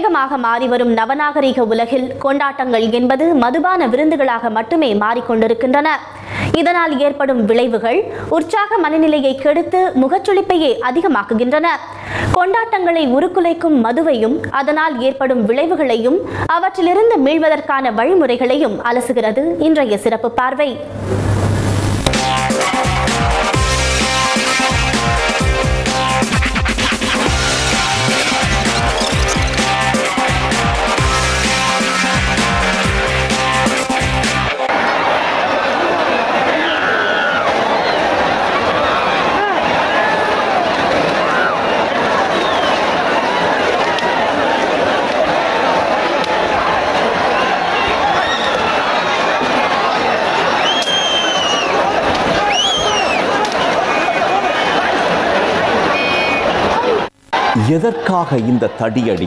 தீவிரமாக மாறிவரும் நவநாகரிக உலகில் கொண்டாட்டங்கள் என்பது மதுபான விருந்துகளாக மட்டுமே மாறிக்கொண்டிருக்கின்றன. இதனால் ஏற்படும் விளைவுகள் உற்சாக மனநிலையை கெடுத்து முகச்சுளிப்பையே அதிகமாக்குகின்றன. கொண்டாட்டங்களை உருக்குலைக்கும் மதுவையும் அதனால் ஏற்படும் விளைவுகளையும் அவற்றிலிருந்து மீள்வதற்கான வழிமுறைகளையும் அலசுகிறது இன்றைய சிறப்பு பார்வை. எதற்காக இந்த தடியடி?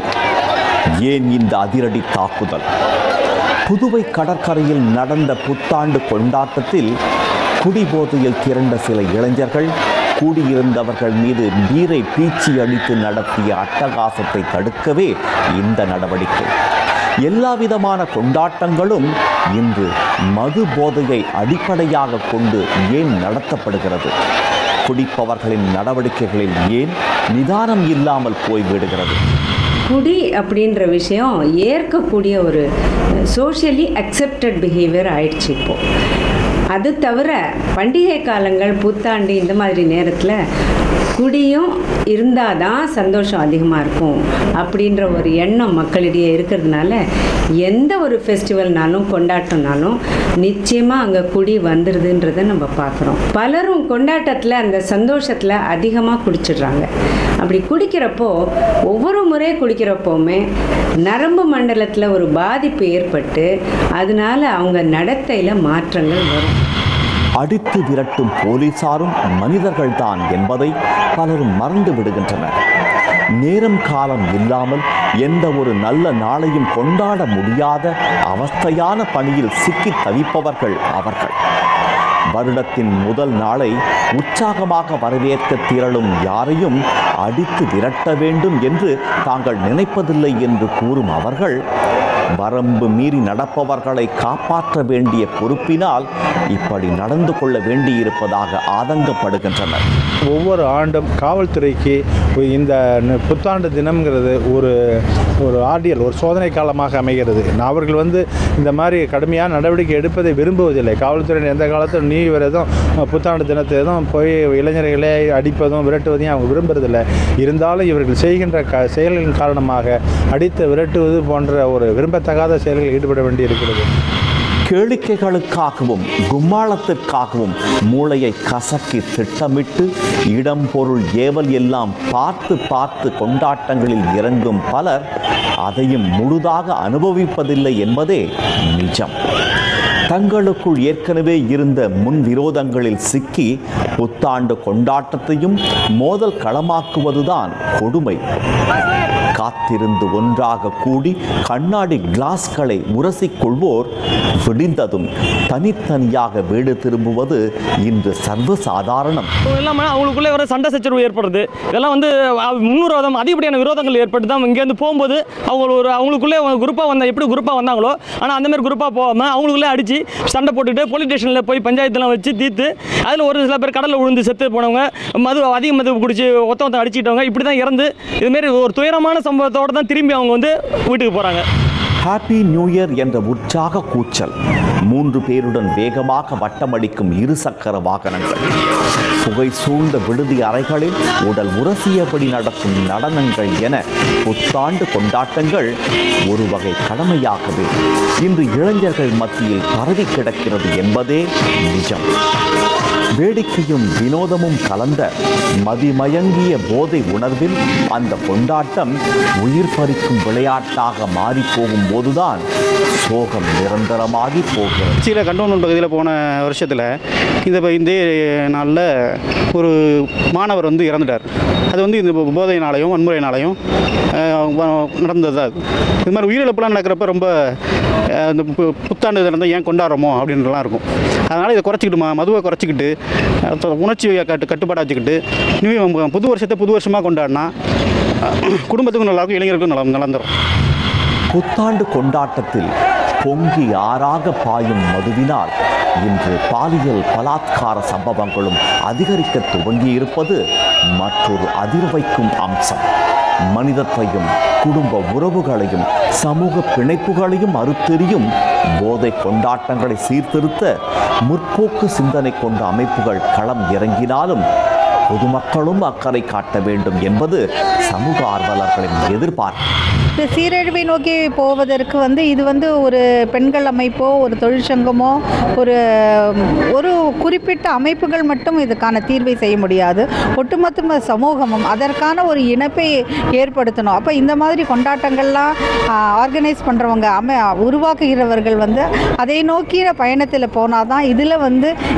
ஏன் இந்த அதிரடி தாக்குதல்? புதுவை கடற்கரையில் நடந்த புத்தாண்டு கொண்டாட்டத்தில் குடிபோதையில் திரண்ட சில இளைஞர்கள் கூடியிருந்தவர்கள் மீது நீரை பீச்சி அடித்து நடத்திய அட்டகாசத்தை தடுக்கவே இந்த நடவடிக்கை. எல்லாவிதமான கொண்டாட்டங்களும் இன்று மது போதையை அடிப்படையாக கொண்டு ஏன் நடத்தப்படுகிறது? குடிப்பவர்களின் நடவடிக்கைகளில் ஏன் நிதானம் இல்லாமல் போய்விடுகிறது? குடி அப்படின்ற விஷயம் ஏற்கக்கூடிய ஒரு சோஷியலி அக்செப்டட் பிஹேவியர் ஆயிடுச்சு இப்போது. அது தவிர பண்டிகை காலங்கள், புத்தாண்டு இந்த மாதிரி நேரத்தில் குடியும் இருந்தால் தான் சந்தோஷம் அதிகமாக இருக்கும் அப்படின்ற ஒரு எண்ணம் மக்களிடையே இருக்கிறதுனால எந்த ஒரு ஃபெஸ்டிவல்னாலும் கொண்டாட்டம்னாலும் நிச்சயமாக அங்கே குடி வந்துடுதுன்றதை நம்ம பார்க்குறோம். பலரும் கொண்டாட்டத்தில் அந்த சந்தோஷத்தில் அதிகமாக குடிச்சிடுறாங்க. அப்படி குடிக்கிறப்போ ஒவ்வொரு முறை குடிக்கிறப்போவுமே நரம்பு மண்டலத்தில் ஒரு பாதிப்பு ஏற்பட்டு அதனால அவங்க நடத்தையில் மாற்றங்கள் வரும். அடித்து விரட்டும் போலீசாரும் மனிதர்கள்தான் என்பதை பலரும் மறந்து விடுகின்றனர். நேரம் காலம் இல்லாமல் எந்த ஒரு நல்ல நாளையும் கொண்டாட முடியாத அவஸ்தையான பணியில் சிக்கி தவிப்பவர்கள் அவர்கள். வருடத்தின் முதல் நாளை உற்சாகமாக வரவேற்க திரளும் யாரையும் அடித்து விரட்ட வேண்டும் என்று தாங்கள் நினைப்பதில்லை என்று கூறும் அவர்கள் வரம்பு மீறி நடப்பவர்களை காப்பாற்ற வேண்டிய பொறுப்பினால் இப்படி நடந்து கொள்ள வேண்டியிருப்பதாக ஆதங்கப்படுகின்றனர். ஒவ்வொரு ஆண்டும் காவல்துறைக்கு இந்த புத்தாண்டு தினம்ங்கிறது ஒரு ஆர்டியல், ஒரு சோதனை காலமாக அமைகிறது. அவர்கள் இந்த மாதிரி கடுமையான நடவடிக்கை எடுப்பதை விரும்புவதில்லை. காவல்துறை எந்த காலத்தில் நீ வரதும் புத்தாண்டு தினத்தை எதுவும் போய் இளைஞர்களை அடிப்பதும் விரட்டுவதையும் அவங்க விரும்புறதில்லை. இருந்தாலும் இவர்கள் செய்கின்ற செயல்களின் காரணமாக அடித்து விரட்டுவது போன்ற ஒரு விரும்பத்தகாத செயல்களில் ஈடுபட வேண்டியிருக்கிறது. கேளிக்கைகளுக்காகவும் கும்மாளத்திற்காகவும் மூளையை கசக்கி திட்டமிட்டு இடம் பொருள் ஏவல் எல்லாம் பார்த்து பார்த்து கொண்டாட்டங்களில் இறங்கும் பலர் அதையும் முழுதாக அனுபவிப்பதில்லை என்பதே நிஜம். தங்களுக்குள் ஏற்கனவே இருந்த முன் விரோதங்களில் சிக்கி புத்தாண்டு கொண்டாட்டத்தையும் மோதல் களமாக்குவதுதான் கொடுமை. காத்திருந்து ஒன்றாக கூடி கண்ணாடி கிளாஸ்களை உரசிக்கொள்வோர் விடிந்ததும் தனித்தனியாக வீடு திரும்புவது இன்று சர்வசாதாரணம். அவங்களுக்குள்ளே வர சண்டை சச்சரவு ஏற்படுறது, இதெல்லாம் முன்விரோதம், அதிகப்படியான விரோதங்கள் ஏற்பட்டு தான் இங்கேருந்து போகும்போது அவங்களுக்குள்ளே குரூப்பாக எப்படி குரூப்பாக வந்தாங்களோ, ஆனால் அந்தமாதிரி குரூப்பாக போகாமல் அவங்களுக்குள்ளே அடித்து சண்டை போட்டுக்கிட்டு போலீஸ் ஸ்டேஷனில் போய் பஞ்சாயத்துலாம் வச்சு தீர்த்து அதில் ஒரு சில பேர் கடலில் விழுந்து செத்து போனவங்க, அதிக மது குடிச்சு ஒத்த அடிச்சுட்டவங்க, இப்படி தான் இறந்து இதுமாரி ஒரு துயரமான சம்பவத்தோடு தான் திரும்பி அவங்க வீட்டுக்கு போகிறாங்க. ஹாப்பி நியூ இயர் என்ற உற்சாக கூச்சல், 3 பேருடன் வேகமாக வட்டமடிக்கும் இருசக்கர வாகனங்கள், புகை சூழ்ந்த விடுதி அறைகளில் உடல் உரசியபடி நடக்கும் நடனங்கள் என புத்தாண்டு கொண்டாட்டங்கள் ஒரு வகை கடமையாகவே இன்று இளைஞர்கள் மத்தியில் பரவி கிடக்கிறது என்பதே நிஜம். வேடிக்கையும் வினோதமும் கலந்த மதிமயங்கிய போதை உணர்வில் அந்த கொண்டாட்டம் உயிர் பறிக்கும் விளையாட்டாக மாறி போகும் போதுதான் சோகம் நிரந்தரமாகி போகிறது. சில கண்டோன்மெண்ட் பகுதியில் போன வருஷத்தில் இந்த நாளில் ஒரு மாணவர் இறந்துட்டார். அது இந்த போதையினாலையும் வன்முறையினாலையும் நடந்தது தான். இது மாதிரி உயிரிழப்புலாம் நடக்கிறப்ப ரொம்ப இந்த புத்தாண்டு தினம் ஏன் கொண்டாடுறோமோ அப்படின்றலாம் இருக்கும். அதனால் இதை குறைச்சிக்கிட்டு மதுவை குறைச்சிக்கிட்டு உணர்ச்சியை கட்டுப்பாடாக வச்சுக்கிட்டு புது வருஷத்தை புது வருஷமாக கொண்டாடினா குடும்பத்துக்கும் நல்லாயிருக்கும், இளைஞருக்கும் நலந்துடும். புத்தாண்டு கொண்டாட்டத்தில் பொங்கி ஆறாக பாயும் மதுவினால் இன்று பாலியல் பலாத்கார சம்பவங்களும் அதிகரிக்க துவங்கியிருப்பது மற்றொரு அதிர்வைக்கும் அம்சம். மனிதத்தையும் குடும்ப உறவுகளையும் சமூக பிணைப்புகளையும் அறுத்தெறியும் போதை கொண்டாட்டங்களை சீர்திருத்த முற்போக்கு சிந்தனை கொண்ட அமைப்புகள் களம் இறங்கினாலும் பொதுமக்களும் அக்கறை காட்ட வேண்டும் என்பது சமூக ஆர்வலர்களின் எதிர்பார்ப்பு. இந்த சீரழிவை நோக்கி போவதற்கு இது ஒரு பெண்கள் அமைப்போ ஒரு தொழிற்சங்கமோ ஒரு குறிப்பிட்ட அமைப்புகள் மட்டும் இதுக்கான தீர்வை செய்ய முடியாது. ஒட்டுமொத்த சமூகமும் அதற்கான ஒரு இணைப்பை ஏற்படுத்தணும். அப்போ இந்த மாதிரி கொண்டாட்டங்கள்லாம் ஆர்கனைஸ் பண்ணுறவங்க உருவாக்குகிறவர்கள் அதை நோக்கிய பயணத்தில் போனால் தான் இதில்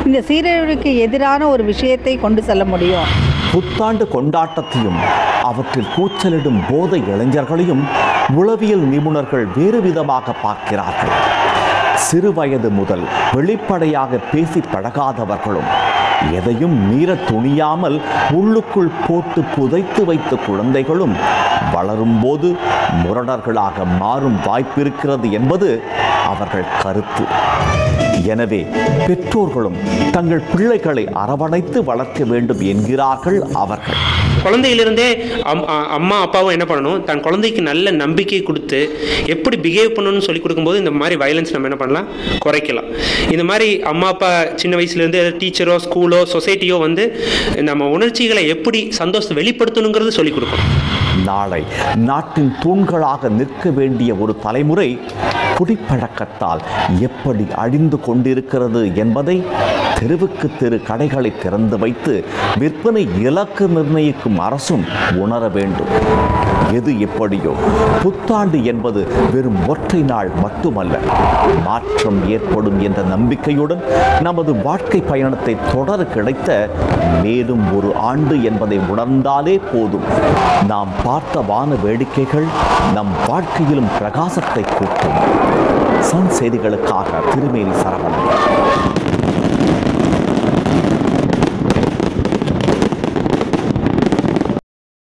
இந்த சீரழிவுக்கு எதிரான ஒரு விஷயத்தை கொண்டு செல்ல முடியும். புத்தாண்டு கொண்டாட்டத்தையும் அவற்றில் கூச்சலிடும் போதை இளைஞர்களையும் உளவியல் நிபுணர்கள் வேறு விதமாக பார்க்கிறார்கள். சிறு வயது முதல் வெளிப்படையாக பேசி பழகாதவர்களும் எதையும் மீற துணியாமல் உள்ளுக்குள் போட்டு புதைத்து வைத்த குழந்தைகளும் வளரும்போது முரடர்களாக மாறும் வாய்ப்பிருக்கிறது என்பது அவர்கள் கருத்து. எனவே பெற்றோர்களும் தங்கள் பிள்ளைகளை அரவணைத்து வளர்க்க வேண்டும் என்கிறார்கள் அவர்கள். குழந்தையிலிருந்தே அம்மா அப்பாவும் என்ன பண்ணணும், தன் குழந்தைக்கு நல்ல நம்பிக்கை கொடுத்து எப்படி பிஹேவ் பண்ணணும்னு சொல்லி கொடுக்கும்போது இந்த மாதிரி வயலன்ஸ் நம்ம என்ன பண்ணலாம், குறைக்கலாம். இந்த மாதிரி அம்மா அப்பா சின்ன வயசுலேருந்து டீச்சரோ ஸ்கூலோ சொசைட்டியோ நம்ம உணர்ச்சிகளை எப்படி சந்தோஷத்தை வெளிப்படுத்தணுங்கிறது சொல்லிக் கொடுக்கணும். நாளை நாட்டின் தூண்களாக நிற்க வேண்டிய ஒரு தலைமுறை குடிப்பழக்கத்தால் எப்படி அழிந்து கொண்டிருக்கிறது என்பதை தெருவுக்கு தெரு கடைகளை திறந்து வைத்து விற்பனை இலக்கு நிர்ணயிக்கும் அரசும் உணர வேண்டும். எது எப்படியோ புத்தாண்டு என்பது வெறும் ஒற்றை நாள் மட்டுமல்ல, மாற்றம் ஏற்படும் என்ற நம்பிக்கையுடன் நமது வாழ்க்கை பயணத்தை தொடர கிடைத்த மேலும் ஒரு ஆண்டு என்பதை உணர்ந்தாலே போதும். நாம் பார்த்த வான வேடிக்கைகள் நம் வாழ்க்கையிலும் பிரகாசத்தை கூட்டும். சன் செய்திகளுக்காக திருமேனி சரவணன்.